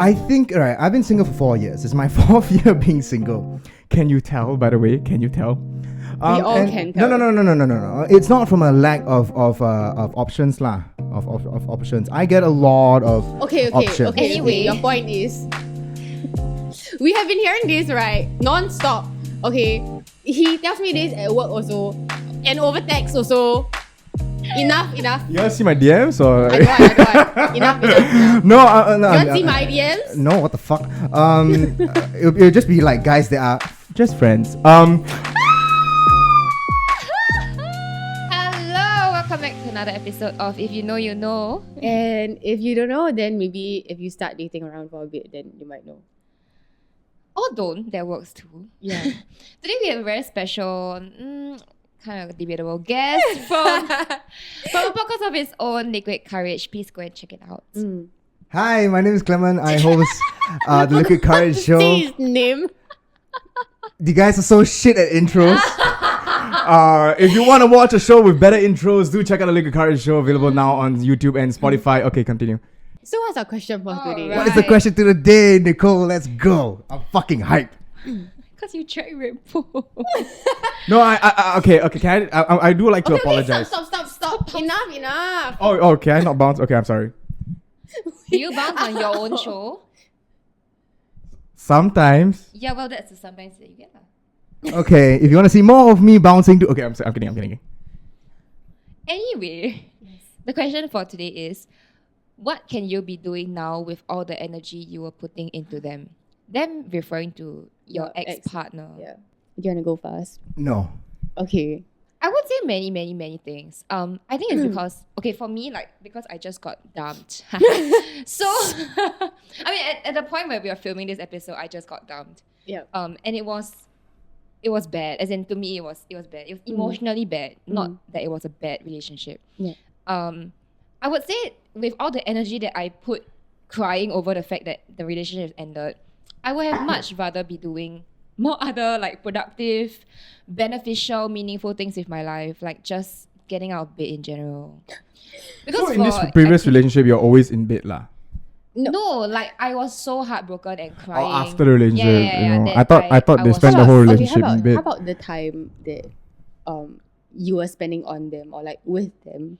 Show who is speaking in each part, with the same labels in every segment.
Speaker 1: I think, right, I've been single for 4 years. It's my 4th year being single. Can you tell, by the way? Can you tell?
Speaker 2: We all can tell.
Speaker 1: No. It's not from a lack of options lah. Of options. I get a lot of options.
Speaker 2: Anyway, your point is, we have been hearing this, right? Non-stop. Okay. He tells me this at work also. And over text also. Enough.
Speaker 1: You wanna see my DMs or?
Speaker 2: I don't want. Enough.
Speaker 1: No.
Speaker 2: You wanna see my DMs?
Speaker 1: No, what the fuck? It'll just be like guys that are just friends.
Speaker 3: Hello, welcome back to another episode of If You Know, You Know.
Speaker 2: And if you don't know, then maybe if you start dating around for a bit, then you might know.
Speaker 3: Or don't, that works too.
Speaker 2: Yeah.
Speaker 3: Today we have a very special, kind of debatable guest from a podcast of its own, IYKYK. Please go and check it out.
Speaker 1: Hi, my name is Clement. I host the Liquid Courage show.
Speaker 2: Say his name.
Speaker 1: You guys are so shit at intros. If you want to watch a show with better intros, do check out the Liquid Courage show, available now on YouTube and Spotify. Okay, continue.
Speaker 2: So what's our question for today?
Speaker 3: Right.
Speaker 1: What is the question to the day, Nicole? Let's go. I'm fucking hyped.
Speaker 3: Because you tried Red Bull.
Speaker 1: No, okay. Can I do like to apologize.
Speaker 2: Stop. Enough.
Speaker 1: Oh, can I not bounce? Okay, I'm sorry.
Speaker 3: Do you bounce on your own show?
Speaker 1: Sometimes.
Speaker 3: Yeah, well, that's the sometimes that you get lah.
Speaker 1: Okay, if you want to see more of me bouncing to... Okay, I'm kidding.
Speaker 3: Anyway, the question for today is, what can you be doing now with all the energy you were putting into them? Them referring to your ex-partner.
Speaker 2: Yeah. Do you want to go first?
Speaker 1: No.
Speaker 2: Okay.
Speaker 3: I would say many things. I think it's because, okay, for me, like, because I just got dumped. So, I mean, at the point where we were filming this episode, I just got dumped.
Speaker 2: Yeah.
Speaker 3: And it was bad. As in, to me, it was bad. It was emotionally bad. Not that it was a bad relationship.
Speaker 2: Yeah.
Speaker 3: I would say with all the energy that I put crying over the fact that the relationship ended, I would have much rather be doing more other like productive, beneficial, meaningful things with my life, like just getting out of bed in general. Because
Speaker 1: so in this previous relationship, you're always in bed lah.
Speaker 3: No, like I was so heartbroken and crying.
Speaker 1: Oh, after the relationship, you know. I thought they
Speaker 3: was
Speaker 1: spent the whole relationship in bed.
Speaker 2: How about the time that you were spending on them or like with them?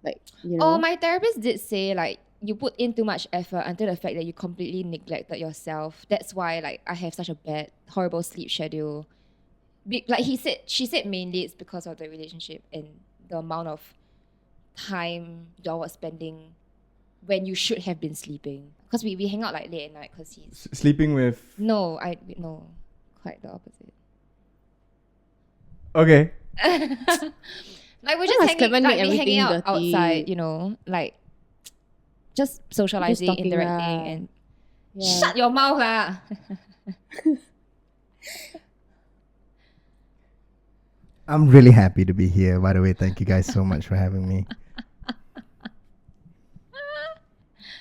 Speaker 2: Like, you know.
Speaker 3: Oh, my therapist did say like you put in too much effort until the fact that you completely neglected yourself. That's why like I have such a bad, horrible sleep schedule. Like she said mainly it's because of the relationship and the amount of time y'all were spending when you should have been sleeping. Because we hang out like late at night because he's...
Speaker 1: Sleeping with...
Speaker 3: No, quite the opposite.
Speaker 1: Okay.
Speaker 3: Like we're just hanging out outside, you know, like just socializing,
Speaker 2: just
Speaker 3: interacting, and shut your mouth lah.
Speaker 1: I'm really happy to be here. By the way, thank you guys so much for having me.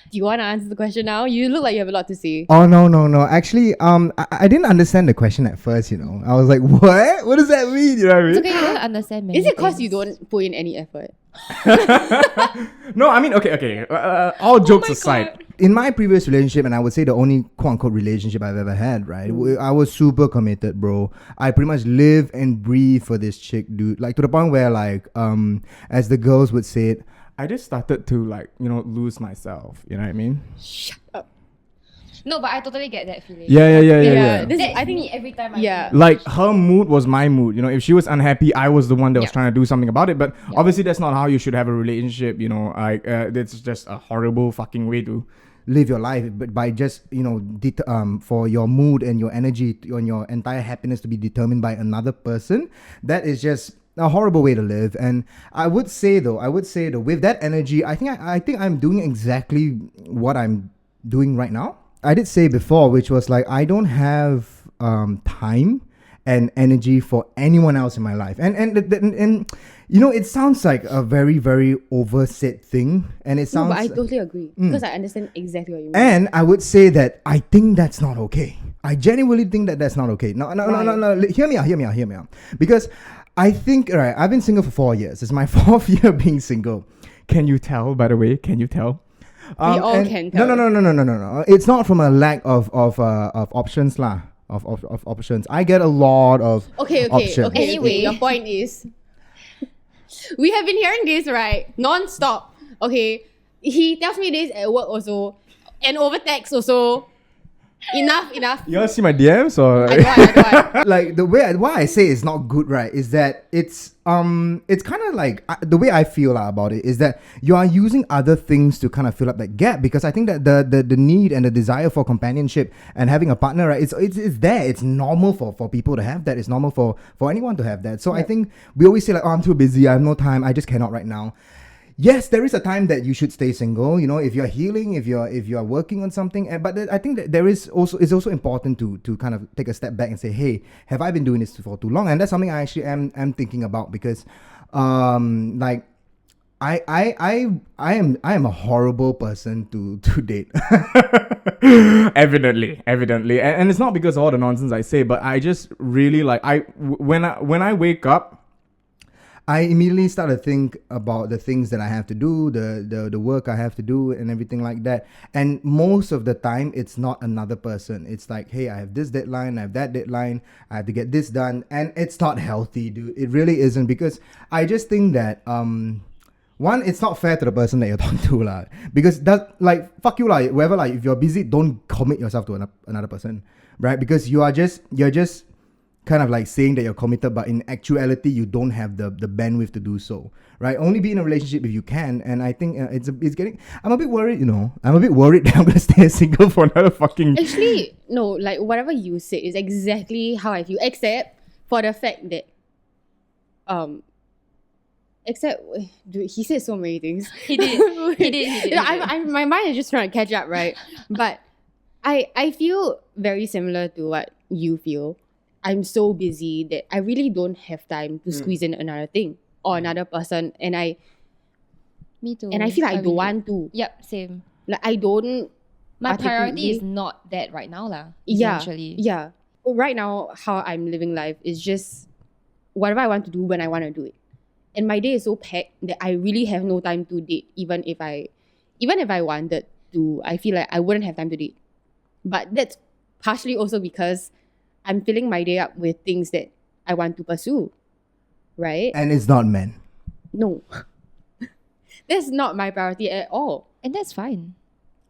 Speaker 2: Do you want to answer the question now? You look like you have a lot to say.
Speaker 1: Oh no. Actually, I didn't understand the question at first. You know, I was like, what? What does that mean? You know what I mean?
Speaker 3: It's okay, you don't understand many
Speaker 2: Is it because
Speaker 3: things.
Speaker 2: you don't put in any effort?
Speaker 1: No, I mean, okay. All jokes aside,
Speaker 3: God.
Speaker 1: in my previous relationship, and I would say the only quote-unquote relationship I've ever had, right? I was super committed, bro. I pretty much live and breathe for this chick, dude. Like to the point where, like, as the girls would say it, I just started to like, you know, lose myself. You know what I mean?
Speaker 2: Shut up.
Speaker 3: No, but I totally get that feeling.
Speaker 1: Yeah.
Speaker 3: I think me every time I
Speaker 1: Like her mood was my mood. You know, if she was unhappy, I was the one that was trying to do something about it. But obviously, that's not how you should have a relationship. You know, like it's just a horrible fucking way to live your life. But by just, you know, for your mood and your energy and your entire happiness to be determined by another person, that is just a horrible way to live. And I would say though, with that energy, I think I'm doing exactly what I'm doing right now. I did say before, which was like, I don't have time and energy for anyone else in my life. And you know, it sounds like a very, very oversaid thing. And it sounds...
Speaker 2: No, but I totally agree. Because I understand exactly what you mean.
Speaker 1: And I would say that I think that's not okay. I genuinely think that that's not okay. No. Hear me out. Because I think, right, I've been single for 4 years. It's my 4th year being single. Can you tell, by the way? Can you tell?
Speaker 2: all
Speaker 1: and
Speaker 2: can tell.
Speaker 1: No. It's not from a lack of options lah. Of options. I get a lot of options.
Speaker 2: Anyway, your point is, we have been hearing this right non-stop. Okay, he tells me this at work also, and over text also. Enough.
Speaker 1: You wanna see my DMs or?
Speaker 2: I don't.
Speaker 1: Like why I say it's not good, right? Is that it's kind of like the way I feel about it is that you are using other things to kind of fill up that gap, because I think that the need and the desire for companionship and having a partner, right? It's there. It's normal for people to have that. It's normal for anyone to have that. So I think we always say like, oh, I'm too busy. I have no time. I just cannot right now. Yes, there is a time that you should stay single. You know, if you're healing, if you're working on something. But I think that it's also important to kind of take a step back and say, hey, have I been doing this for too long? And that's something I actually am thinking about, because, like, I am a horrible person to date. Evidently, and it's not because of all the nonsense I say, but I just really like when I wake up, I immediately start to think about the things that I have to do, the work I have to do, and everything like that. And most of the time, it's not another person. It's like, hey, I have this deadline, I have that deadline, I have to get this done. And it's not healthy, dude. It really isn't, because I just think that, one, it's not fair to the person that you're talking to, lah. Because that, like, fuck you, lah. Whoever, like, if you're busy, don't commit yourself to another person, right? Because you're just kind of like saying that you're committed, but in actuality you don't have the bandwidth to do so, right? Only be in a relationship if you can. And I think it's getting, I'm a bit worried, I'm a bit worried that I'm gonna stay single for another fucking.
Speaker 2: Actually, no, like whatever you said is exactly how I feel, except for the fact that dude, he said so many things.
Speaker 3: He did.
Speaker 2: My mind is just trying to catch up, right? But I feel very similar to what you feel. I'm so busy that I really don't have time to squeeze in another thing or another person. And
Speaker 3: Me too.
Speaker 2: And I feel like I don't want to.
Speaker 3: Yep, same.
Speaker 2: Like I don't.
Speaker 3: My priority is not that right now, lah.
Speaker 2: Yeah.
Speaker 3: Essentially.
Speaker 2: Yeah. Right now, how I'm living life is just whatever I want to do when I want to do it. And my day is so packed that I really have no time to date. Even if I wanted to, I feel like I wouldn't have time to date. But that's partially also because I'm filling my day up with things that I want to pursue, right?
Speaker 1: And it's not men.
Speaker 2: No. That's not my priority at all.
Speaker 3: And that's fine.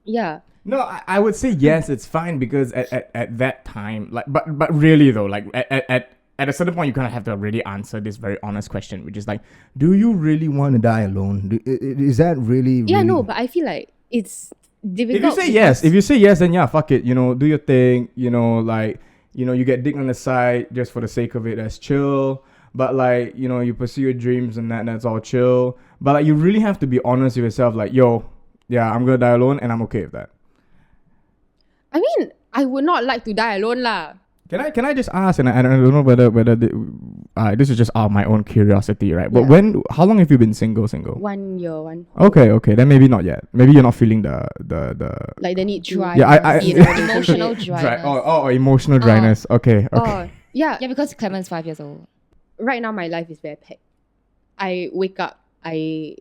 Speaker 2: Yeah.
Speaker 1: No, I would say yes, it's fine, because at that time, like, but really though, like at a certain point, you kind of have to really answer this very honest question, which is like, do you really want to die alone? Is that really?
Speaker 2: Yeah,
Speaker 1: really...
Speaker 2: no, but I feel like it's difficult.
Speaker 1: If you say yes, then yeah, fuck it. Do your thing. Like. You get dick on the side just for the sake of it. That's chill. But like, you pursue your dreams and that's all chill. But like, you really have to be honest with yourself. Like, yo, yeah, I'm gonna die alone, and I'm okay with that.
Speaker 2: I mean, I would not like to die alone, lah.
Speaker 1: Can I just ask? And I don't know whether this is just out of my own curiosity, right? But how long have you been single?
Speaker 2: 1 year.
Speaker 1: Okay. Then maybe not yet. Maybe you're not feeling the
Speaker 2: like the need to.
Speaker 3: Yeah, emotional dryness.
Speaker 1: Emotional dryness. Okay.
Speaker 2: Yeah.
Speaker 3: Yeah, because Clement's 5 years old.
Speaker 2: Right now, my life is very packed. I wake up. Now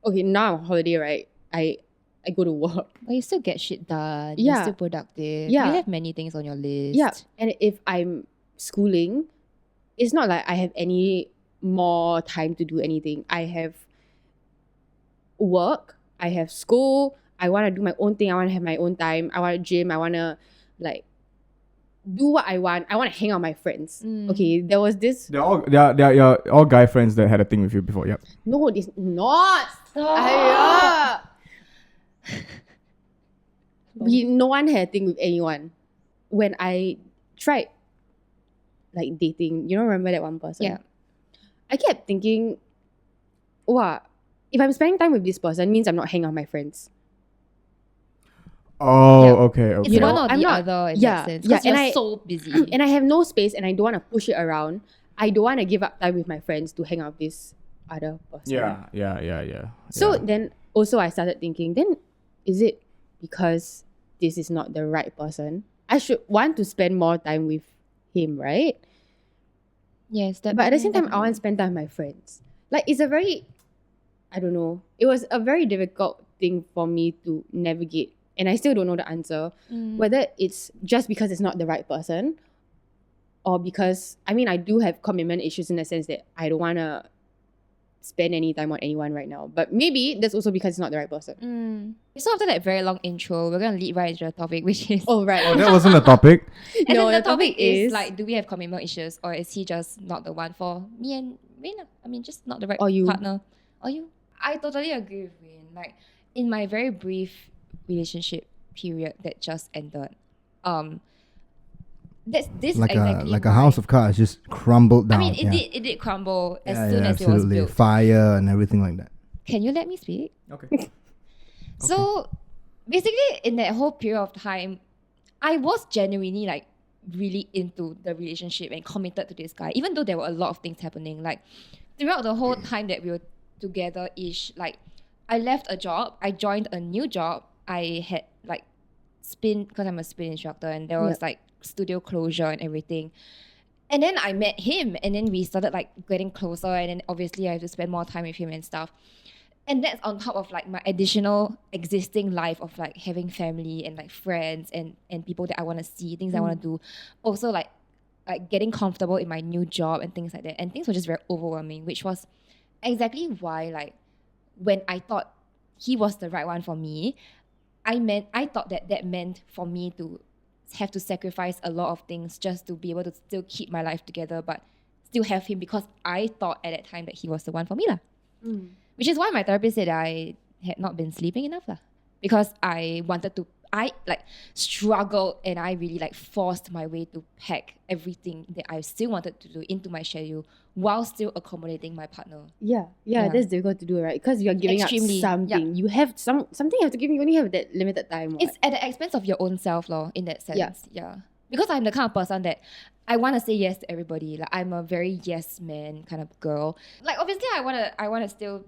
Speaker 2: I'm on holiday, right? I go to work.
Speaker 3: But you still get shit done.
Speaker 2: Yeah.
Speaker 3: You're still productive.
Speaker 2: Yeah.
Speaker 3: You have many things on your list.
Speaker 2: Yeah. And if I'm schooling, it's not like I have any more time to do anything. I have work. I have school. I want to do my own thing. I want to have my own time. I want to gym. I want to like do what I want. I want to hang out with my friends. Okay, there was this.
Speaker 1: They're all guy friends that had a thing with you before. Yep.
Speaker 2: No, this not. Stop. No one had a thing with anyone. When I tried like dating, remember that one person?
Speaker 3: Yeah. I
Speaker 2: kept thinking, wow, if I'm spending time with this person, means I'm not hanging out with my friends.
Speaker 1: Oh,
Speaker 3: Yeah.
Speaker 1: okay.
Speaker 3: It's one or
Speaker 2: I'm
Speaker 3: the
Speaker 2: not-
Speaker 3: other in
Speaker 2: yeah,
Speaker 3: that sense.
Speaker 2: yeah,
Speaker 3: Because
Speaker 2: and
Speaker 3: you're
Speaker 2: I-
Speaker 3: so busy.
Speaker 2: And I have no space and I don't want to push it around. I don't want to give up time with my friends to hang out with this other person.
Speaker 1: Yeah.
Speaker 2: So then also I started thinking, then is it because this is not the right person? I should want to spend more time with him, right?
Speaker 3: Yes.
Speaker 2: But at the same time, I want to spend time with my friends. Like, it's a very, I don't know. It was a very difficult thing for me to navigate. And I still don't know the answer. Whether it's just because it's not the right person, or because, I mean, I do have commitment issues in the sense that I don't want to spend any time on anyone right now. But maybe that's also because it's not the right person.
Speaker 3: So after that very long intro, we're going to lead right into the topic, which is...
Speaker 2: Oh, right.
Speaker 1: Oh, that wasn't a topic.
Speaker 3: And
Speaker 2: No,
Speaker 3: then
Speaker 2: the topic is
Speaker 3: like, do we have commitment issues, or is he just not the one for me and Wayne? I mean, just not the right
Speaker 2: Or you.
Speaker 3: partner. Or you. I totally agree with Wayne. Like, in my very brief relationship period that just ended, that's this
Speaker 1: Like
Speaker 3: exactly
Speaker 1: a
Speaker 3: why-
Speaker 1: house of cards just crumbled down.
Speaker 3: I mean, it did crumble as soon as it was
Speaker 1: absolutely.
Speaker 3: built.
Speaker 1: Fire and everything like that.
Speaker 3: Can you let me speak?
Speaker 1: Okay.
Speaker 3: So basically, in that whole period of time, I was genuinely like really into the relationship and committed to this guy, even though there were a lot of things happening. Like throughout the whole time that we were together-ish, like I left a job, I joined a new job, I had like spin, because I'm a spin instructor, and there was like studio closure and everything. And then I met him, and then we started like getting closer, and then obviously I have to spend more time with him and stuff. And that's on top of like my additional existing life of like having family and like friends and people that I want to see, things I want to do. Also like getting comfortable in my new job and things like that. And things were just very overwhelming, which was exactly why like when I thought he was the right one for me, I thought that meant for me to have to sacrifice a lot of things just to be able to still keep my life together, but still have him, because I thought at that time that he was the one for me lah. Which is why my therapist said I had not been sleeping enough lah. Because I like struggled, and I really like forced my way to pack everything that I still wanted to do into my schedule while still accommodating my partner.
Speaker 2: Yeah, that's difficult to do, right? Because you're giving
Speaker 3: Extremely,
Speaker 2: up something. You have something you have to give. You only have that limited time.
Speaker 3: It's at the expense of your own self, lor, in that sense.
Speaker 2: Yeah.
Speaker 3: Because I'm the kind of person that I want to say yes to everybody. Like I'm a very yes man kind of girl. Like obviously I wanna still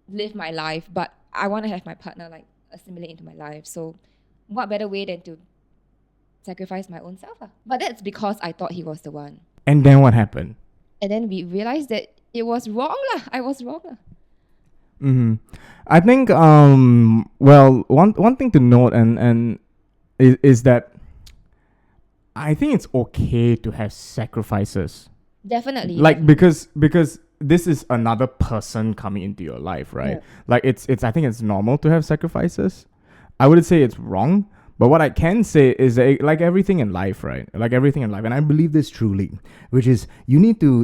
Speaker 3: live my life, but I want to have my partner like assimilate into my life. So what better way than to sacrifice my own self? But that's because I thought he was the one.
Speaker 1: And then what happened?
Speaker 3: And then we realized that it was wrong lah. I was wrong lah.
Speaker 1: I think well, one thing to note and is that I think it's okay to have sacrifices.
Speaker 3: Definitely.
Speaker 1: Like because this is another person coming into your life, right?
Speaker 2: Yeah.
Speaker 1: Like it's I think it's normal to have sacrifices. I wouldn't say it's wrong, but what I can say is that like everything in life, right? Like everything in life, and I believe this truly, which is you need to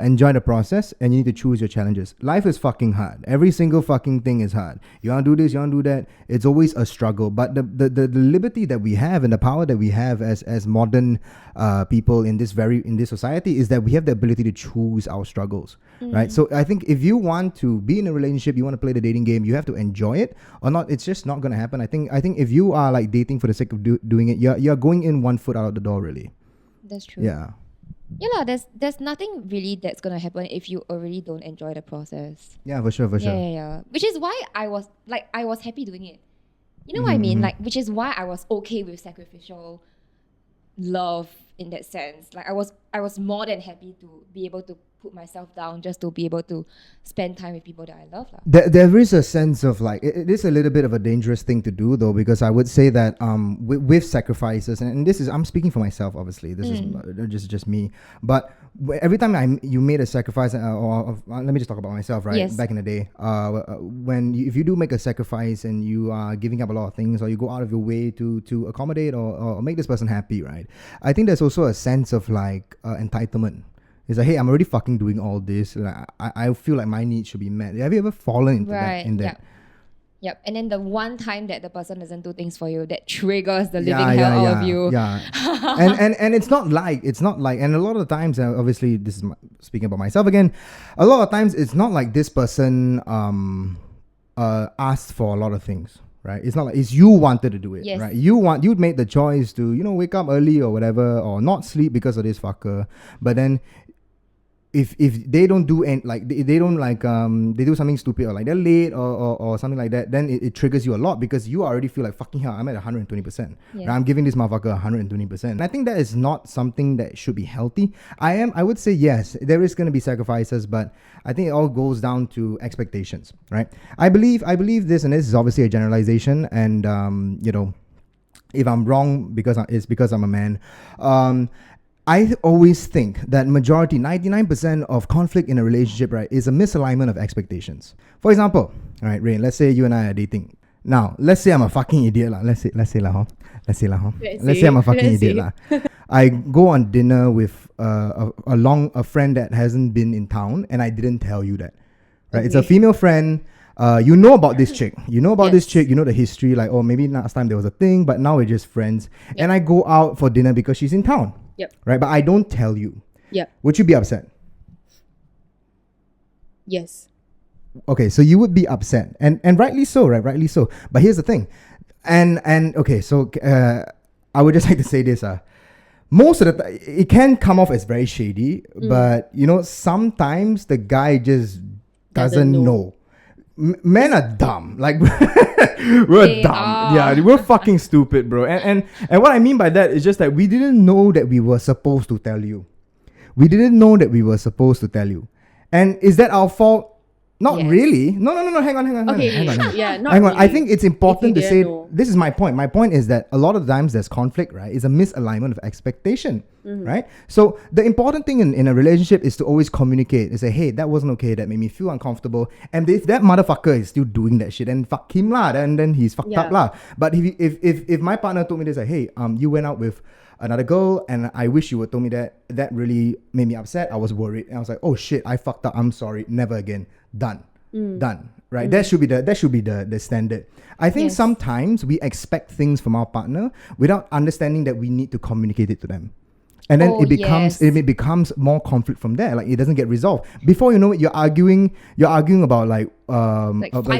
Speaker 1: enjoy the process, and you need to choose your challenges. Life is fucking hard. Every single fucking thing is hard. You want to do this, you want to do that. It's always a struggle. But the liberty that we have and the power that we have as modern people in this society is that we have the ability to choose our struggles, right? So I think if you want to be in a relationship, you want to play the dating game, you have to enjoy it or not. It's just not going to happen. I think if you are like dating for the sake of doing it, you're going in one foot out of the door, really.
Speaker 3: That's true.
Speaker 1: Yeah.
Speaker 3: Yeah, there's nothing really that's gonna happen if you already don't enjoy the process.
Speaker 1: Yeah, for sure.
Speaker 3: Yeah. Which is why I was happy doing it. You know what I mean? Like, which is why I was okay with sacrificial love in that sense. Like, I was more than happy to be able to put myself down just to be able to spend time with people that I love.
Speaker 1: There is a sense of like it is a little bit of a dangerous thing to do though, because I would say that with sacrifices, and this is, I'm speaking for myself, obviously this is just me, but every time you made a sacrifice, or let me just talk about myself, right?
Speaker 3: Yes.
Speaker 1: Back in the day, if you do make a sacrifice and you are giving up a lot of things, or you go out of your way to accommodate or make this person happy, right? I think there's also a sense of like entitlement. It's like, hey, I'm already fucking doing all this. Like, I feel like my needs should be met. Have you ever fallen into that?
Speaker 3: Yep. And then the one time that the person doesn't do things for you, that triggers the living hell out of you.
Speaker 1: Yeah. and it's not like, and a lot of the times, obviously, this is speaking about myself again. A lot of times, it's not like this person asked for a lot of things. Right, it's not like it's you wanted to do it.
Speaker 3: Yes.
Speaker 1: Right, you'd made the choice to wake up early or whatever, or not sleep because of this fucker. But then if they don't do and like they don't like they do something stupid or like they're late or something like that, then it triggers you a lot because you already feel like fucking hell, I'm at 120%.
Speaker 3: Yeah.
Speaker 1: Right? I'm giving this motherfucker 120%. And I think that is not something that should be healthy. I would say yes, there is going to be sacrifices, but I think it all goes down to expectations, right? I believe this, and this is obviously a generalization, and you know, if I'm wrong it's because I'm a man. I always think that majority, 99% of conflict in a relationship, right, is a misalignment of expectations. For example, all right, Rain, let's say you and I are dating. Now, let's say I'm a fucking idiot lah. Let's say I'm a fucking idiot lah. I go on dinner with a friend that hasn't been in town, and I didn't tell you that. Right? Okay. It's a female friend. You know about this chick. You know about this chick. You know the history. Like, oh, maybe last time there was a thing, but now we're just friends. Yep. And I go out for dinner because she's in town.
Speaker 2: Yep.
Speaker 1: Right, but I don't tell you.
Speaker 2: Yep.
Speaker 1: Would you be upset?
Speaker 2: Yes.
Speaker 1: Okay, so you would be upset, and rightly so, right? Rightly so. But here's the thing, and okay, so I would just like to say this. Most of the time, it can come off as very shady, but you know, sometimes the guy just doesn't know. Men are dumb. Like we're dumb. Yeah, we're fucking stupid, bro. And what I mean by that is just that we didn't know that we were supposed to tell you. We didn't know that we were supposed to tell you. And is that our fault? Not really. No. Hang on.
Speaker 2: Okay.
Speaker 1: Hang on.
Speaker 2: Yeah, not
Speaker 1: hang on.
Speaker 2: really.
Speaker 1: I think it's important to say
Speaker 2: know.
Speaker 1: this is my point. My point is that a lot of times there's conflict, right? It's a misalignment of expectation, right? So the important thing in a relationship is to always communicate and say, hey, that wasn't okay. That made me feel uncomfortable. And if that motherfucker is still doing that shit, then fuck him lah. Then he's fucked up lah. But if my partner told me this, like, hey, you went out with another girl, and I wish you would told me that really made me upset. I was worried, and I was like, oh shit, I fucked up. I'm sorry. Never again. Done. Right? That should be the standard. I think sometimes we expect things from our partner without understanding that we need to communicate it to them. And then it becomes more conflict from there. Like it doesn't get resolved. Before you know it, you're arguing about like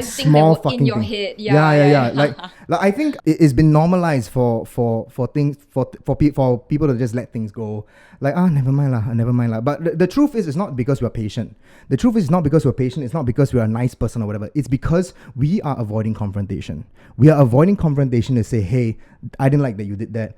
Speaker 1: small fucking
Speaker 3: in your
Speaker 1: thing.
Speaker 3: head.
Speaker 1: Yeah. Like I think it's been normalized for people to just let things go. Like never mind lah. But the truth is, it's not because we're patient. The truth is not because we're patient. It's not because we're a nice person or whatever. It's because we are avoiding confrontation. We are avoiding confrontation to say, hey, I didn't like that you did that.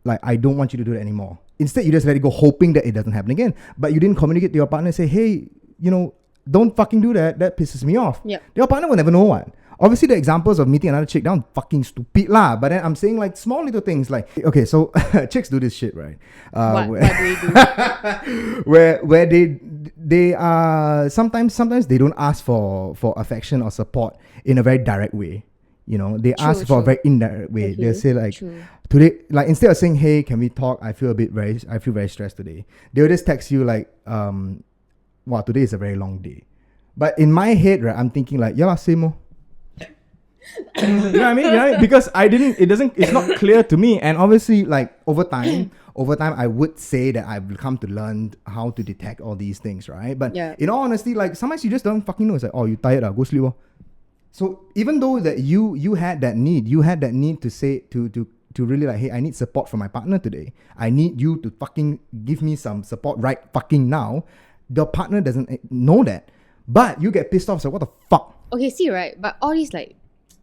Speaker 1: Like, I don't want you to do that anymore. Instead, you just let it go, hoping that it doesn't happen again. But you didn't communicate to your partner and say, hey, you know, don't fucking do that. That pisses me off.
Speaker 2: Yeah.
Speaker 1: Your partner will never know what. Obviously, the examples of meeting another chick down, fucking stupid lah. But then I'm saying like small little things like, okay, so chicks do this shit, right?
Speaker 2: What do they do?
Speaker 1: where they are sometimes they don't ask for affection or support in a very direct way. You know, they ask for a very indirect way.
Speaker 2: Okay.
Speaker 1: They'll say like, today, like instead of saying, hey, can we talk? I feel very stressed today. They'll just text you like, wow, today is a very long day. But in my head, right, I'm thinking like, yeah, same more. You know what I mean? Because it's not clear to me. And obviously, like over time, I would say that I've come to learn how to detect all these things, right? But in all honesty, like sometimes you just don't fucking know. It's like, oh, you tired? Go sleep. So even though that you had that need to say to really like, hey, I need support from my partner today. I need you to fucking give me some support right fucking now. The partner doesn't know that, but you get pissed off. So what the fuck?
Speaker 2: Okay, see, right? But all these like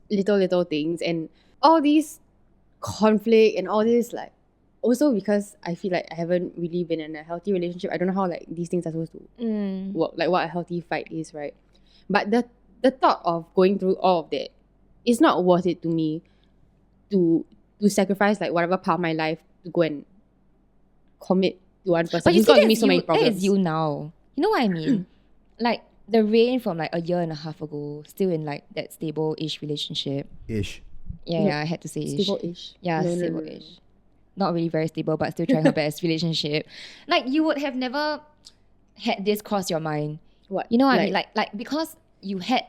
Speaker 2: little things and all these conflict and all this like also because I feel like I haven't really been in a healthy relationship. I don't know how like these things are supposed to work, like what a healthy fight is, right? But the thought of going through all of that is not worth it to me to sacrifice like whatever part of my life to go and commit to one person.
Speaker 3: But you
Speaker 2: who's
Speaker 3: see,
Speaker 2: got me so many
Speaker 3: that
Speaker 2: problems.
Speaker 3: is you now. You know what I mean? Like the Rain from like a year and a half ago, still in like that stable-ish relationship.
Speaker 1: Ish.
Speaker 3: Yeah, I had to say ish.
Speaker 2: Stable-ish.
Speaker 3: Yeah,
Speaker 2: No.
Speaker 3: stable-ish. Not really very stable, but still trying her best relationship. Like you would have never had this cross your mind.
Speaker 2: What?
Speaker 3: You know what I mean? Like because you had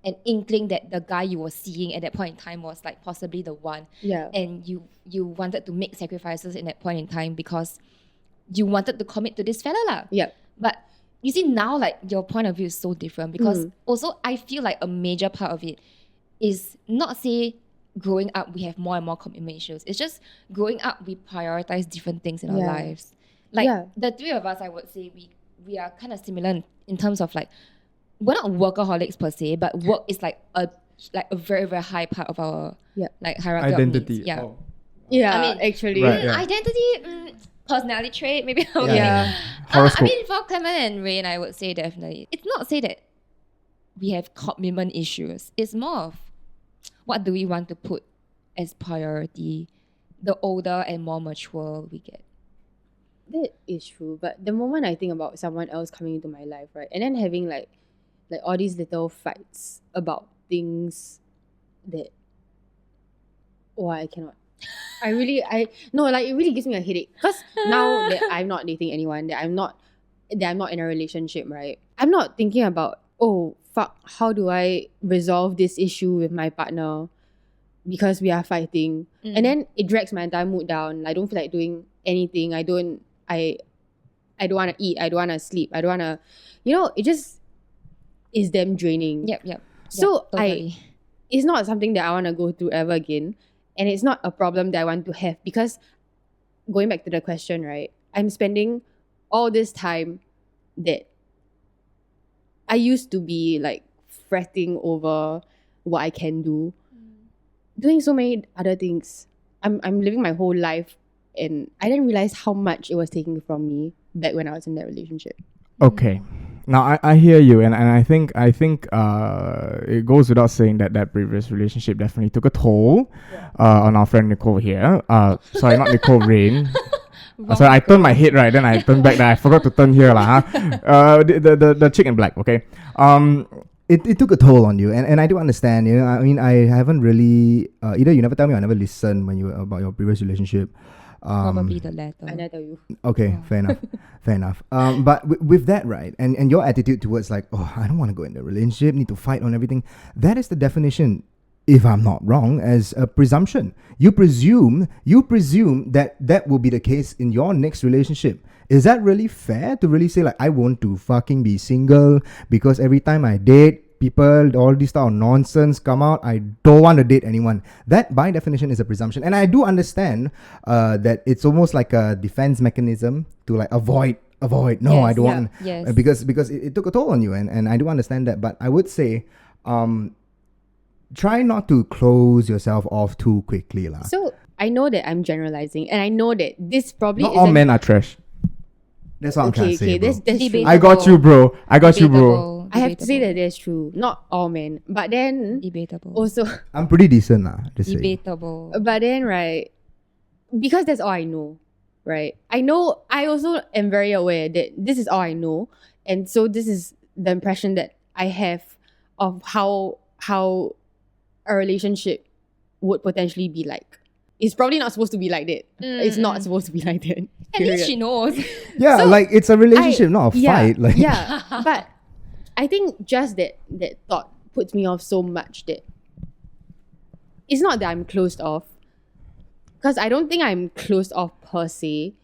Speaker 3: an inkling that the guy you were seeing at that point in time was like possibly the one.
Speaker 2: Yeah.
Speaker 3: And you wanted to make sacrifices in that point in time because you wanted to commit to this fella lah.
Speaker 2: Yeah.
Speaker 3: But you see now like your point of view is so different because also I feel like a major part of it is not say growing up we have more and more commitment issues. It's just growing up we prioritize different things in our lives. Like the three of us, I would say we are kind of similar in terms of like, we're not workaholics per se, but work is like a very, very high part of our like hierarchy
Speaker 1: Identity.
Speaker 3: of needs. Yeah.
Speaker 1: Oh.
Speaker 2: Yeah,
Speaker 3: I mean,
Speaker 2: actually.
Speaker 1: Right, yeah.
Speaker 3: Identity, personality trait, maybe. Okay.
Speaker 2: Yeah.
Speaker 3: I
Speaker 1: Horoscope.
Speaker 3: mean, for Clement and Rain, I would say definitely. It's not say that we have commitment issues. It's more of what do we want to put as priority the older and more mature we get.
Speaker 2: That is true. But the moment I think about someone else coming into my life, right, and then having like all these little fights about things that I cannot. It really gives me a headache. Because now that I'm not dating anyone, that I'm not in a relationship, right? I'm not thinking about, oh fuck, how do I resolve this issue with my partner because we are fighting. And then it drags my entire mood down. I don't feel like doing anything. I don't want to eat. I don't want to sleep. I don't want to, it just is damn draining.
Speaker 3: Yep.
Speaker 2: So
Speaker 3: Totally.
Speaker 2: it's not something that I want to go through ever again. And it's not a problem that I want to have because going back to the question, right? I'm spending all this time that I used to be like fretting over what I can do, doing so many other things. I'm living my whole life and I didn't realize how much it was taking from me back when I was in that relationship.
Speaker 1: Okay. Now I hear you, and I think it goes without saying that previous relationship definitely took a toll on our friend Nicole here. Sorry, not Nicole, Rain. So I turned my head right, then I turned back. Then I forgot to turn here, lah. The chick in black. Okay.
Speaker 4: It took a toll on you, and I do understand. I mean, I haven't really either you never tell me, or I never listened when you about your previous relationship.
Speaker 3: Probably the latter.
Speaker 2: I never tell you.
Speaker 4: Okay, fair enough. But with that, right, and your attitude towards like, oh, I don't want to go in a relationship, need to fight on everything. That is the definition, if I'm not wrong, as a presumption. You presume that will be the case in your next relationship. Is that really fair to really say like, I want to fucking be single because every time I date people, all this type of nonsense come out, I don't want to date anyone? That by definition is a presumption. And I do understand that it's almost like a defense mechanism to like avoid. No, I don't want.
Speaker 3: Yes.
Speaker 4: Because it took a toll on you, and I do understand that. But I would say, try not to close yourself off too quickly, lah.
Speaker 2: So I know that I'm generalizing, and I know that this probably
Speaker 1: Not all men are trash.
Speaker 4: That's what I'm trying to say. Bro.
Speaker 2: That's true.
Speaker 1: I got you, bro.
Speaker 2: I have to say that that's true. Not all men, but then
Speaker 3: Debatable.
Speaker 2: also,
Speaker 4: I'm pretty decent, lah. Just say.
Speaker 3: Debatable.
Speaker 2: but then right, because that's all I know, right? I know. I also am very aware that this is all I know, and so this is the impression that I have of how a relationship would potentially be like. It's probably not supposed to be like that. It's not supposed to be like that.
Speaker 3: At least she knows.
Speaker 4: Yeah,
Speaker 2: So,
Speaker 4: like it's a relationship, not a fight. Like
Speaker 2: Yeah, but I think just that thought puts me off so much that it's not that I'm closed off, because I don't think I'm closed off per se.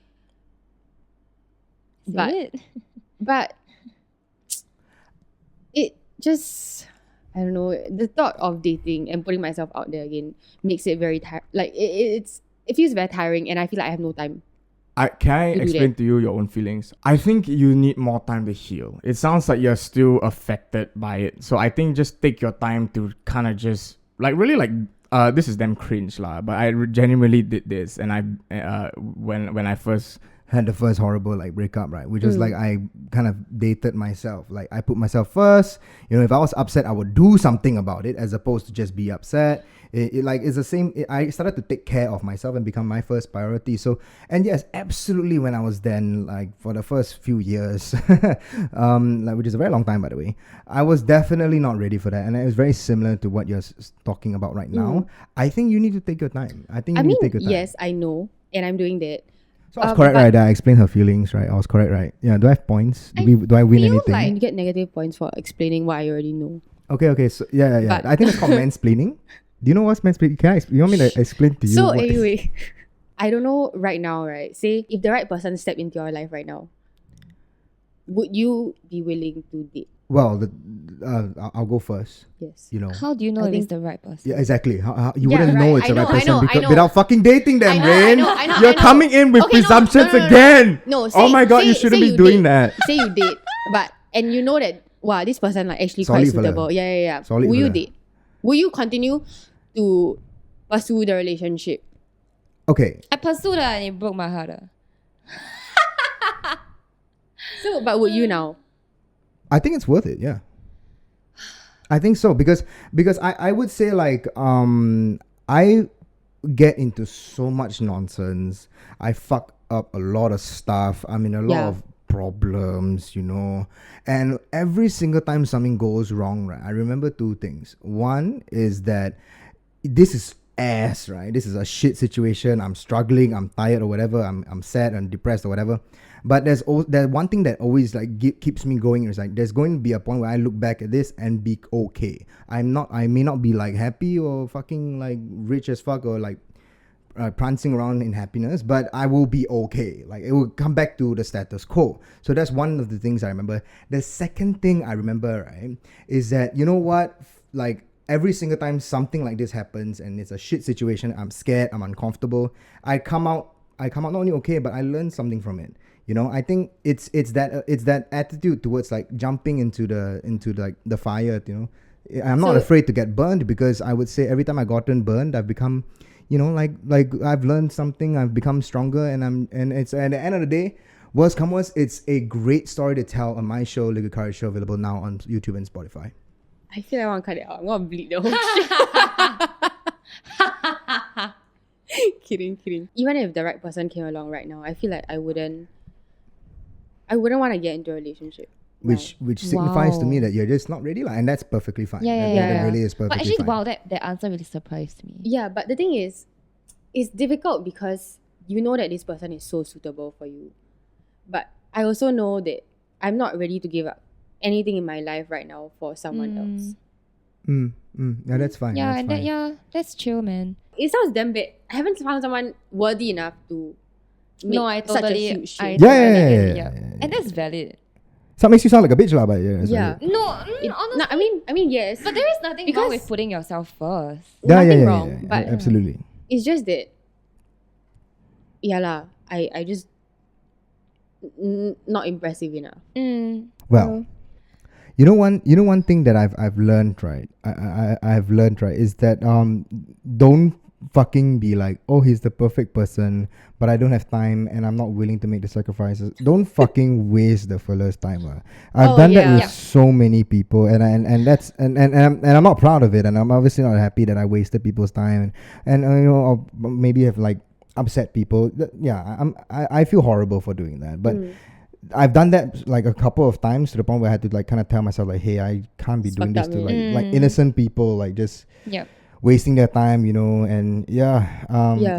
Speaker 2: But it just, I don't know, the thought of dating and putting myself out there again makes it very it feels very tiring, and I feel like I have no time.
Speaker 1: Can I
Speaker 2: to do
Speaker 1: explain
Speaker 2: that.
Speaker 1: to you your own feelings? I think you need more time to heal. It sounds like you're still affected by it. So I think just take your time to kind of just this is damn cringe lah. But I genuinely did this, and when I first
Speaker 4: had the first horrible like breakup, right? Which was like I kind of dated myself. Like I put myself first. If I was upset, I would do something about it as opposed to just be upset. It's the same. I started to take care of myself and become my first priority. So, and yes, absolutely. When I was then like for the first few years, which is a very long time by the way, I was definitely not ready for that. And it was very similar to what you're talking about right now. I think you need to take your time. I think you need to take your time.
Speaker 2: Yes, I know, and I'm doing that.
Speaker 4: So I was correct, right? I explained her feelings, right? I was correct, right? Yeah. Do I have points? Do I win
Speaker 3: feel
Speaker 4: anything?
Speaker 3: like-
Speaker 2: You get negative points for explaining what I already know.
Speaker 4: Okay. So yeah.
Speaker 2: But-
Speaker 4: I think it's called mansplaining. Do you know what's mansplaining? You want me to explain to you?
Speaker 2: So
Speaker 4: what is-
Speaker 2: anyway, I don't know right now, right? Say if the right person stepped into your life right now, would you be willing to date?
Speaker 4: Well, I'll go first.
Speaker 2: Yes.
Speaker 4: You know.
Speaker 3: How do you know
Speaker 2: I
Speaker 3: if it's
Speaker 2: think-
Speaker 3: the right person?
Speaker 4: Yeah, exactly. You
Speaker 2: Yeah,
Speaker 4: wouldn't know
Speaker 2: right.
Speaker 4: it's the
Speaker 2: I
Speaker 4: right
Speaker 2: know, I
Speaker 4: person
Speaker 2: know, I
Speaker 4: because
Speaker 2: know.
Speaker 4: without fucking dating them,
Speaker 2: I know,
Speaker 4: Rain.
Speaker 2: I know,
Speaker 4: You're
Speaker 2: I know.
Speaker 4: coming in with
Speaker 2: Okay, no,
Speaker 4: presumptions
Speaker 2: no, no, no.
Speaker 4: again.
Speaker 2: No,
Speaker 4: oh my god, you shouldn't be doing
Speaker 2: date.
Speaker 4: that.
Speaker 2: Say you date, and you know that wow, this person like actually
Speaker 4: Solid
Speaker 2: quite
Speaker 4: fella.
Speaker 2: suitable. Yeah.
Speaker 4: Solid
Speaker 2: Will you
Speaker 4: fella.
Speaker 2: date? Will you continue to pursue the relationship?
Speaker 4: Okay.
Speaker 3: I pursued her and it broke my heart.
Speaker 2: So, but would you now?
Speaker 4: I think it's worth it, yeah. I think so because I would say like I get into so much nonsense. I fuck up a lot of stuff. I'm in a lot
Speaker 2: Yeah.
Speaker 4: of problems, you know. And every single time something goes wrong, right? I remember two things. One is that this is ass, right? This is a shit situation. I'm struggling, I'm tired or whatever. I'm sad and depressed or whatever. But there's one thing that always like keeps me going is like there's going to be a point where I look back at this and be okay. I may not be like happy or fucking like rich as fuck or like prancing around in happiness, but I will be okay. Like it will come back to the status quo. So that's one of the things I remember. The second thing I remember, right, is that, you know what, like every single time something like this happens and it's a shit situation, I'm scared, I'm uncomfortable, I come out not only okay, but I learn something from it. You know, I think it's that attitude towards like jumping into the fire. You know, I'm not
Speaker 2: So-
Speaker 4: afraid to get burned because I would say every time I gotten burned, I've become, you know, like I've learned something. I've become stronger, and it's at the end of the day, worst come worst, it's a great story to tell on my show, Liquid Courage Show, available now on YouTube and Spotify.
Speaker 2: I feel like I want to cut it out. I'm gonna bleed the whole shit. Kidding. Even if the right person came along right now, I feel like I wouldn't want to get into a relationship.
Speaker 4: Which signifies to me
Speaker 3: Wow.
Speaker 4: that you're just not ready, and that's perfectly fine.
Speaker 3: Yeah.
Speaker 4: That really is
Speaker 3: But
Speaker 4: perfectly
Speaker 3: actually,
Speaker 4: fine.
Speaker 3: wow, that answer really surprised me.
Speaker 2: Yeah, but the thing is, it's difficult because you know that this person is so suitable for you. But I also know that I'm not ready to give up anything in my life right now for someone else.
Speaker 4: Yeah, that's fine.
Speaker 3: Yeah,
Speaker 4: that's
Speaker 3: and
Speaker 4: fine.
Speaker 3: that's chill, man.
Speaker 2: It sounds damn bad. I haven't found someone worthy enough to make
Speaker 3: No, I
Speaker 2: such a
Speaker 3: totally,
Speaker 2: huge
Speaker 3: I
Speaker 2: change.
Speaker 4: Yeah,
Speaker 3: totally
Speaker 4: yeah,
Speaker 3: get
Speaker 4: yeah,
Speaker 3: it,
Speaker 4: yeah.
Speaker 3: And that's valid.
Speaker 4: So it makes you sound like a bitch, lah, but yeah. that's
Speaker 2: Yeah.
Speaker 4: valid.
Speaker 3: No,
Speaker 2: It-
Speaker 3: honestly,
Speaker 2: no, I mean yes.
Speaker 3: but there is nothing
Speaker 2: Because-
Speaker 3: wrong with putting yourself first.
Speaker 2: Nothing wrong.
Speaker 4: Yeah,
Speaker 2: But
Speaker 4: absolutely.
Speaker 2: it's just that yeah lah, I just not impressive enough.
Speaker 4: Well, you know one thing that I've learned, right? I've learned, right, is that don't fucking be like, oh, he's the perfect person, but I don't have time and I'm not willing to make the sacrifices. Don't fucking waste the fella's time. I've
Speaker 2: Oh,
Speaker 4: done that
Speaker 2: yeah.
Speaker 4: with
Speaker 3: Yeah.
Speaker 4: so many people, and I'm not proud of it, and I'm obviously not happy that I wasted people's time, and you know, or maybe have like upset people. I feel horrible for doing that, but. I've done that like a couple of times to the point where I had to like kind of tell myself like, hey, I can't be
Speaker 2: It's
Speaker 4: doing this
Speaker 2: fucked
Speaker 4: to
Speaker 2: up,
Speaker 4: like innocent people, like just
Speaker 3: Yep.
Speaker 4: wasting their time, you know. And
Speaker 2: Yeah.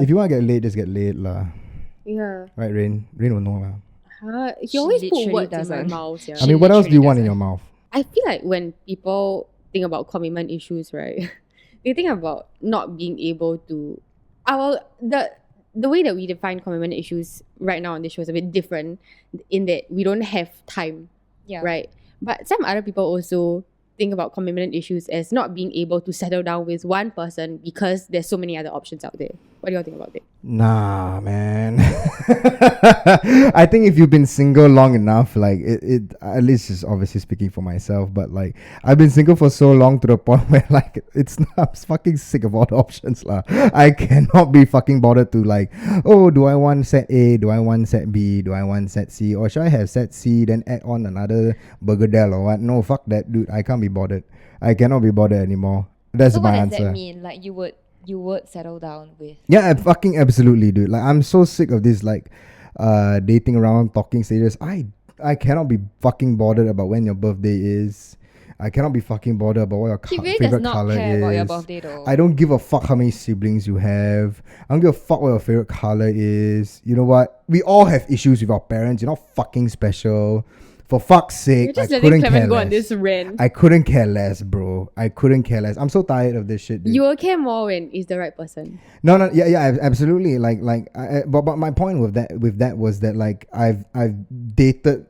Speaker 4: if you want to get laid, just get laid lah.
Speaker 2: Yeah.
Speaker 4: Right, Rain will know lah.
Speaker 2: Huh? He
Speaker 3: She
Speaker 2: always put
Speaker 3: literally
Speaker 2: words in my
Speaker 3: doesn't.
Speaker 2: mouth. Yeah.
Speaker 4: I mean, what else do you want in
Speaker 3: literally
Speaker 4: your mouth?
Speaker 2: I feel like when people think about commitment issues, right? They think about not being able to. The way that we define commitment issues right now on this show is a bit different in that we don't have time,
Speaker 3: Yeah.
Speaker 2: right? But some other people also think about commitment issues as not being able to settle down with one person because there's so many other options out there. What do you all think about it?
Speaker 4: Nah, man. I think if you've been single long enough, like it at least is obviously speaking for myself, but like I've been single for so long to the point where like I'm fucking sick of all the options lah. I cannot be fucking bothered to like, oh, do I want set A, do I want set B, do I want set C, or should I have set C then add on another burgerdel or what? No, fuck that, dude. I can't be bothered. I cannot be bothered anymore. That's
Speaker 3: So
Speaker 4: my
Speaker 3: what does
Speaker 4: answer.
Speaker 3: that mean? Like you would settle down with?
Speaker 4: Yeah, fucking absolutely, dude. Like I'm so sick of this like dating around, talking stages. I cannot be fucking bothered about when your birthday is. I cannot be fucking bothered about what your
Speaker 3: He really does
Speaker 4: favorite
Speaker 3: not
Speaker 4: color
Speaker 3: care
Speaker 4: is.
Speaker 3: about your birthday though.
Speaker 4: I don't give a fuck how many siblings you have. I don't give a fuck what your favorite color is. You know what? We all have issues with our parents. You're not fucking special. For fuck's sake,
Speaker 2: You're just
Speaker 4: I
Speaker 2: letting
Speaker 4: couldn't
Speaker 2: Clement
Speaker 4: care
Speaker 2: go
Speaker 4: less.
Speaker 2: on this rant.
Speaker 4: I couldn't care less, bro. I couldn't care less. I'm so tired of this shit, dude.
Speaker 2: You will care more when it's the right person.
Speaker 4: No, yeah, absolutely. But my point with that was that like I've dated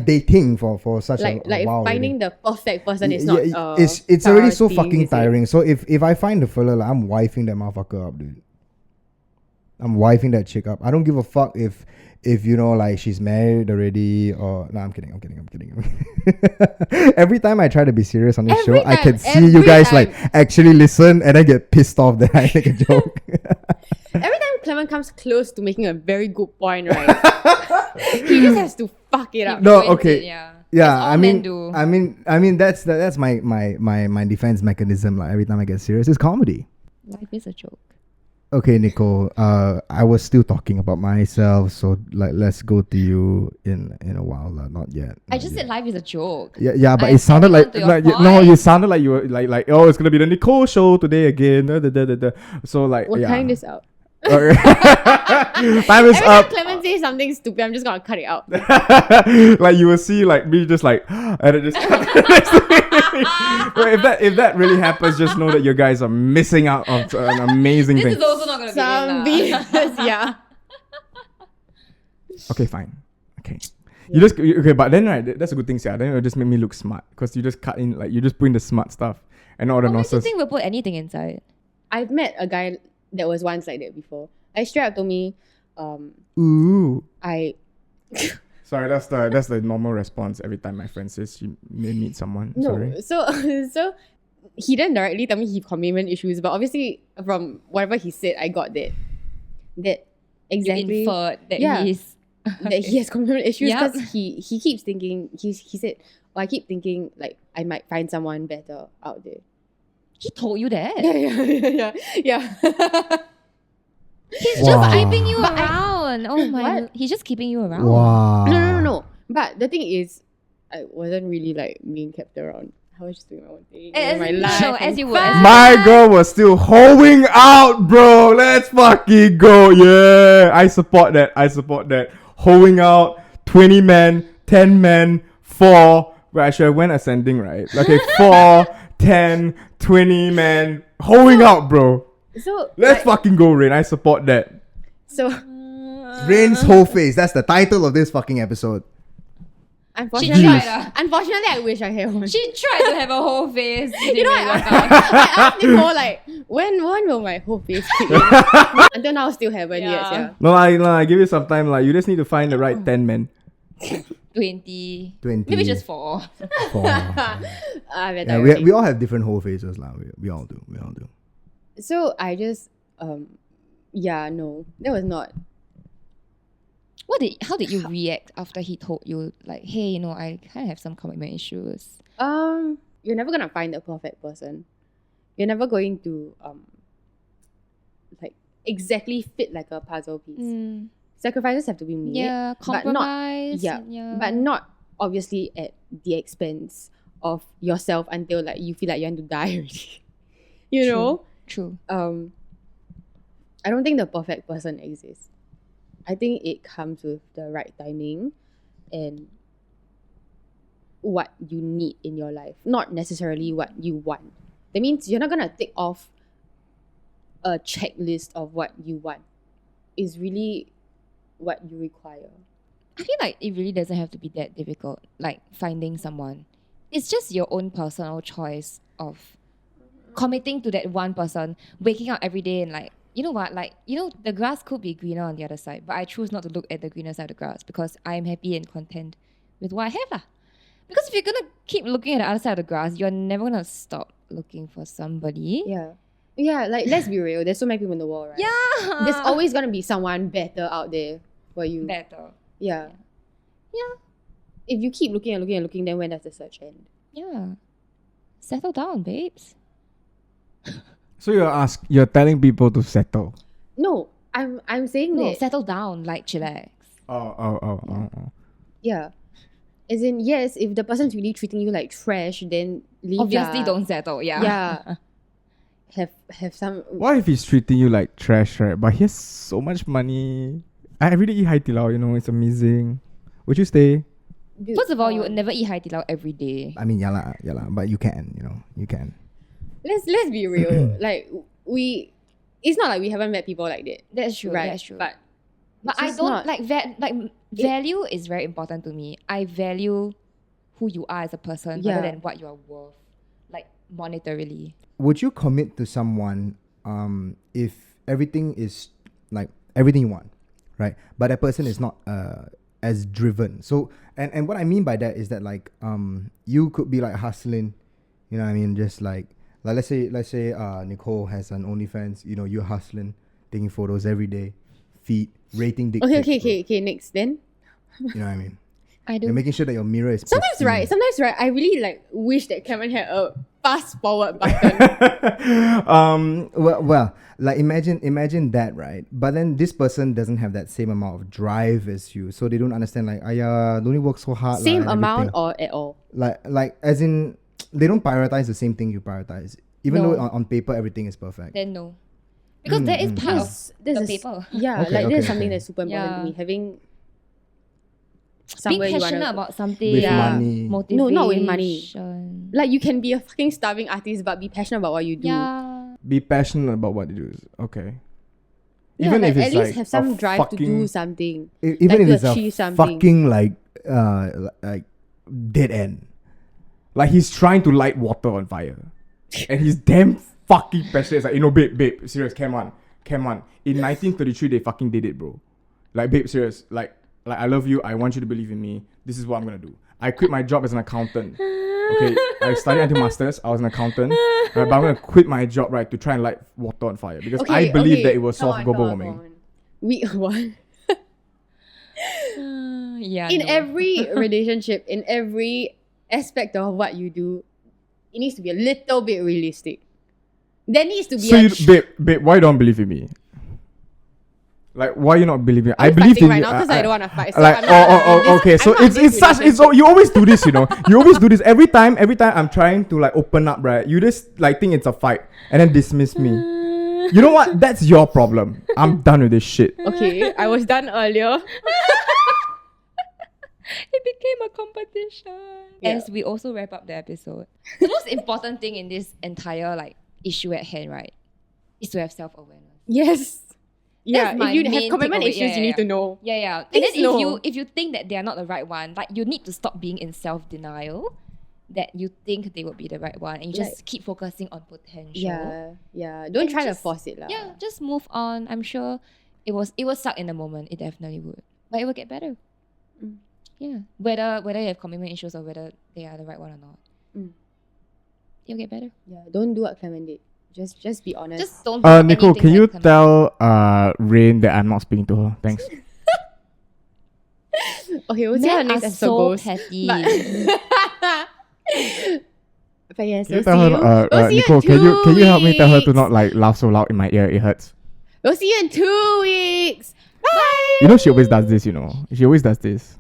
Speaker 4: dating for such
Speaker 2: like
Speaker 4: a while.
Speaker 2: finding the perfect person is
Speaker 4: Yeah,
Speaker 2: not.
Speaker 4: it's already so
Speaker 2: priority,
Speaker 4: fucking
Speaker 2: is it?
Speaker 4: tiring. So if I find the fella, like, I'm wifing that motherfucker up, dude. I'm wifing that chick up. I don't give a fuck if you know, like, she's married already or no. I'm kidding. Every time I try to be serious on this show, I can see you guys like actually listen and I get pissed off that I make a joke.
Speaker 2: Every time Clement comes close to making a very good point, right? He just has to fuck it up.
Speaker 4: No,
Speaker 3: Ruins
Speaker 4: okay.
Speaker 3: it, yeah.
Speaker 4: Yeah,
Speaker 3: That's all men do.
Speaker 4: I mean that's my defense mechanism. Like, every time I get serious, it's comedy.
Speaker 3: Life is a joke.
Speaker 4: Okay, Nicole. I was still talking about myself, so like let's go to you in a while. Not yet.
Speaker 3: I just said life is a joke.
Speaker 4: Yeah, but
Speaker 3: I'm
Speaker 4: it sounded
Speaker 3: adding
Speaker 4: like
Speaker 3: on to your
Speaker 4: no,
Speaker 3: point.
Speaker 4: you sounded like you were like oh, it's gonna be the Nicole show today again. So like
Speaker 2: We're
Speaker 4: yeah.
Speaker 2: cutting this out.
Speaker 4: Okay. Time is
Speaker 2: Every
Speaker 4: up.
Speaker 2: time Clement says something stupid, I'm just gonna cut it out.
Speaker 4: Like, you will see like me just like and it just Well, if that really happens, just know that you guys are missing out on an amazing
Speaker 3: This
Speaker 4: thing.
Speaker 3: is also not going to
Speaker 2: Some
Speaker 3: be in lah.
Speaker 2: BS, yeah.
Speaker 4: Okay, fine. Okay. You just okay, but then right, that's a good thing, yeah. Then it'll just make me look smart because you just cut in, like, you just put in the smart stuff and all the
Speaker 3: Why do you
Speaker 4: nonsense.
Speaker 3: think we'll put anything inside?
Speaker 2: I've met a guy that was once like that before. Like, straight up told me,
Speaker 4: Ooh.
Speaker 2: I
Speaker 4: Sorry, that's the normal response every time my friend says she may meet someone.
Speaker 2: no.
Speaker 4: Sorry.
Speaker 2: So he didn't directly tell me he had commitment issues, but obviously from whatever he said, I got that
Speaker 3: You
Speaker 2: exactly
Speaker 3: inferred that
Speaker 2: Yeah.
Speaker 3: he's...
Speaker 2: that he has commitment issues
Speaker 3: Yup.
Speaker 2: because he keeps thinking he said, well, I keep thinking like I might find someone better out there.
Speaker 3: He told you that?
Speaker 2: Yeah.
Speaker 3: He's
Speaker 4: Wow.
Speaker 3: just keeping you
Speaker 2: But
Speaker 3: around. Oh my...
Speaker 2: What?
Speaker 3: He's just keeping you around.
Speaker 4: Wow.
Speaker 2: No. But the thing is, I wasn't really like being kept around. I was just doing my own thing.
Speaker 3: As-
Speaker 2: living my life.
Speaker 3: no, as you would.
Speaker 4: My girl was still holding out, bro. Let's fucking go. Yeah. I support that. Holding out, 20 men, 10 men, 4. Well, I should have went ascending, right? Okay, 4, 10, 20 men. Holding out, bro.
Speaker 2: So
Speaker 4: Let's fucking go, Rain. I support that.
Speaker 2: so
Speaker 4: Rain's whole face. That's the title of this fucking episode.
Speaker 2: unfortunately,
Speaker 3: tried,
Speaker 2: I wish I had one.
Speaker 3: She tried to have a whole face.
Speaker 2: You know, I asked Nicole like, when will my whole face kick in? Until now, still haven't yet. Yeah.
Speaker 4: No, I give you some time. Like, you just need to find the right 10 men.
Speaker 3: 20.
Speaker 4: 20.
Speaker 3: Maybe just 4.
Speaker 4: 4. Yeah, we all have different whole faces, lah. We all do.
Speaker 2: So I just no, that was not.
Speaker 3: How did you react after he told you, like, hey, you know, I kind of have some commitment issues?
Speaker 2: You're never gonna find the perfect person. You're never going to like exactly fit like a puzzle piece. Sacrifices have to be made.
Speaker 3: Yeah, compromise.
Speaker 2: But not obviously at the expense of yourself until like you feel like you want to die already. You know?
Speaker 3: True.
Speaker 2: I don't think the perfect person exists. I think it comes with the right timing and what you need in your life, not necessarily what you want. That means you're not gonna tick off a checklist of what you want. It's really what you require.
Speaker 3: I feel like it really doesn't have to be that difficult, like finding someone. It's just your own personal choice of committing to that one person, waking up every day and like, you know what, like, you know, the grass could be greener on the other side, but I choose not to look at the greener side of the grass because I'm happy and content with what I have lah. Because if you're gonna keep looking at the other side of the grass, you're never gonna stop looking for somebody.
Speaker 2: Yeah, like let's be real, there's so many people in the world, right?
Speaker 3: Yeah.
Speaker 2: There's always gonna be someone better out there for you.
Speaker 3: better.
Speaker 2: Yeah.
Speaker 3: Yeah.
Speaker 2: If you keep looking and looking and looking, then when does the search end?
Speaker 3: Yeah. Settle down, babes.
Speaker 1: So you're telling people to settle.
Speaker 2: No, I'm saying
Speaker 3: No,
Speaker 2: that.
Speaker 3: settle down, like chillax.
Speaker 1: Oh.
Speaker 2: Yeah. As in, yes, if the person's really treating you like trash, then leave.
Speaker 3: Obviously,
Speaker 2: lah.
Speaker 3: don't settle. Yeah.
Speaker 2: Yeah. Have some.
Speaker 1: What if he's treating you like trash, right? But he has so much money. I really eat Hai Di Lao, you know, it's amazing. Would you stay?
Speaker 2: Dude,
Speaker 3: First of all, you would never eat Hai Di Lao every day.
Speaker 4: I mean, yeah lah, but you can.
Speaker 2: Let's be real. Like it's not like we haven't met people like that.
Speaker 3: That's true.
Speaker 2: Right.
Speaker 3: That's true.
Speaker 2: But
Speaker 3: But
Speaker 2: it's
Speaker 3: I
Speaker 2: just
Speaker 3: don't
Speaker 2: not-
Speaker 3: like value is very important to me. I value who you are as a person
Speaker 2: Yeah.
Speaker 3: rather than what you are worth, like monetarily.
Speaker 4: Would you commit to someone if everything is like everything you want, right? But that person is not as driven. So and what I mean by that is that like you could be like hustling, you know what I mean? Just like let's say Nicole has an OnlyFans, you know, you're hustling, taking photos every day, feed, rating dick pics, bro.
Speaker 2: Okay, next then.
Speaker 4: You know what I mean?
Speaker 3: I do.
Speaker 4: You're making sure that your mirror is
Speaker 2: Sometimes
Speaker 4: pristine.
Speaker 2: right, I really like wish that Clement had a fast forward button.
Speaker 4: Well, like imagine that, right? But then this person doesn't have that same amount of drive as you, so they don't understand like, don't you work so hard?
Speaker 2: Same
Speaker 4: and
Speaker 2: amount
Speaker 4: everything.
Speaker 2: or at all?
Speaker 4: Like as in they don't prioritize the same thing you prioritize, even
Speaker 3: No.
Speaker 4: though on paper everything is perfect.
Speaker 3: Then no. Because that is part of
Speaker 2: This
Speaker 3: the
Speaker 2: is
Speaker 3: paper.
Speaker 2: Yeah,
Speaker 4: Okay,
Speaker 2: like
Speaker 4: okay,
Speaker 2: there's something
Speaker 4: okay.
Speaker 2: that's super important to
Speaker 3: Yeah.
Speaker 2: me. Having
Speaker 3: Being
Speaker 2: somewhere you
Speaker 3: passionate
Speaker 2: wanna,
Speaker 3: about something.
Speaker 4: With
Speaker 2: Yeah.
Speaker 4: money.
Speaker 3: Motivation.
Speaker 2: No, not with money. like you can be a fucking starving artist but be passionate about what you do.
Speaker 3: Yeah.
Speaker 1: Be passionate about what you do. Okay.
Speaker 2: Yeah,
Speaker 1: Even
Speaker 2: like,
Speaker 1: if it's
Speaker 2: at least
Speaker 1: like
Speaker 2: have some
Speaker 1: a
Speaker 2: drive to do
Speaker 1: fucking-
Speaker 2: something.
Speaker 4: Even
Speaker 2: like
Speaker 4: if
Speaker 2: to
Speaker 4: it's a
Speaker 2: achieve something.
Speaker 4: fucking like dead end.
Speaker 1: Like he's trying to light water on fire, and he's damn fucking passionate. It's like, you know, babe, serious, come on. In 1933, they fucking did it, bro. Like, babe, serious, like I love you. I want you to believe in me. This is what I'm gonna do. I quit my job as an accountant. Okay, I studied until masters. I was an accountant, but I'm gonna quit my job, right, to try and light water on fire because I believe that it will solve global warming.
Speaker 2: We what?
Speaker 3: Yeah.
Speaker 2: In
Speaker 3: no.
Speaker 2: every relationship, in every aspect of what you do, it needs to be a little bit realistic. There needs to be
Speaker 1: So, babe, why you don't believe in me? Like, why you not believing? I believe in
Speaker 2: right
Speaker 1: you.
Speaker 2: now because I don't want to fight. So
Speaker 1: Like,
Speaker 2: I'm not
Speaker 1: okay. So
Speaker 2: I'm not
Speaker 1: it's such. It's so you always do this, you know. You always do this every time. Every time I'm trying to like open up, right? You just like think it's a fight and then dismiss me. You know what? That's your problem. I'm done with this shit.
Speaker 2: Okay, I was done earlier.
Speaker 3: It became a competition.
Speaker 2: Yeah.
Speaker 3: As we also wrap up the episode, the most important thing in this entire like issue at hand, right, is to have self-awareness.
Speaker 2: Yes. Yeah,
Speaker 3: That's my
Speaker 2: if you have
Speaker 3: main
Speaker 2: commitment
Speaker 3: takeaway.
Speaker 2: issues,
Speaker 3: Yeah,
Speaker 2: you need
Speaker 3: yeah.
Speaker 2: to know.
Speaker 3: Yeah, yeah. And
Speaker 2: Please
Speaker 3: then
Speaker 2: know.
Speaker 3: if you think that they are not the right one, like you need to stop being in self-denial that you think they would be the right one, and you just keep focusing on potential.
Speaker 2: Yeah. Don't
Speaker 3: And
Speaker 2: try to
Speaker 3: just-
Speaker 2: force it lah.
Speaker 3: Yeah, just move on. I'm sure it will suck in the moment. It definitely would, but it will get better.
Speaker 2: Mm.
Speaker 3: Yeah, whether you have commitment issues or whether they are the right one or not, it'll get better.
Speaker 2: Yeah. Don't do what Clement did. Just be honest.
Speaker 3: Just don't. do
Speaker 1: Nicole,
Speaker 3: anything
Speaker 1: can you
Speaker 3: like
Speaker 1: tell Rain that I'm not speaking to her? Thanks.
Speaker 2: okay. We'll see how
Speaker 3: Men
Speaker 2: next
Speaker 3: are
Speaker 2: episode
Speaker 3: so
Speaker 2: goes.
Speaker 3: petty.
Speaker 2: But yes,
Speaker 1: Can you
Speaker 2: we'll
Speaker 1: tell
Speaker 2: see you.
Speaker 1: her,
Speaker 2: We'll see you
Speaker 1: Nicole?
Speaker 2: in
Speaker 1: Can you help me tell her to
Speaker 2: 2
Speaker 1: not like laugh so loud in my ear? It hurts.
Speaker 2: We'll see you in 2 weeks. Bye.
Speaker 1: You know she always does this. You know she always does this.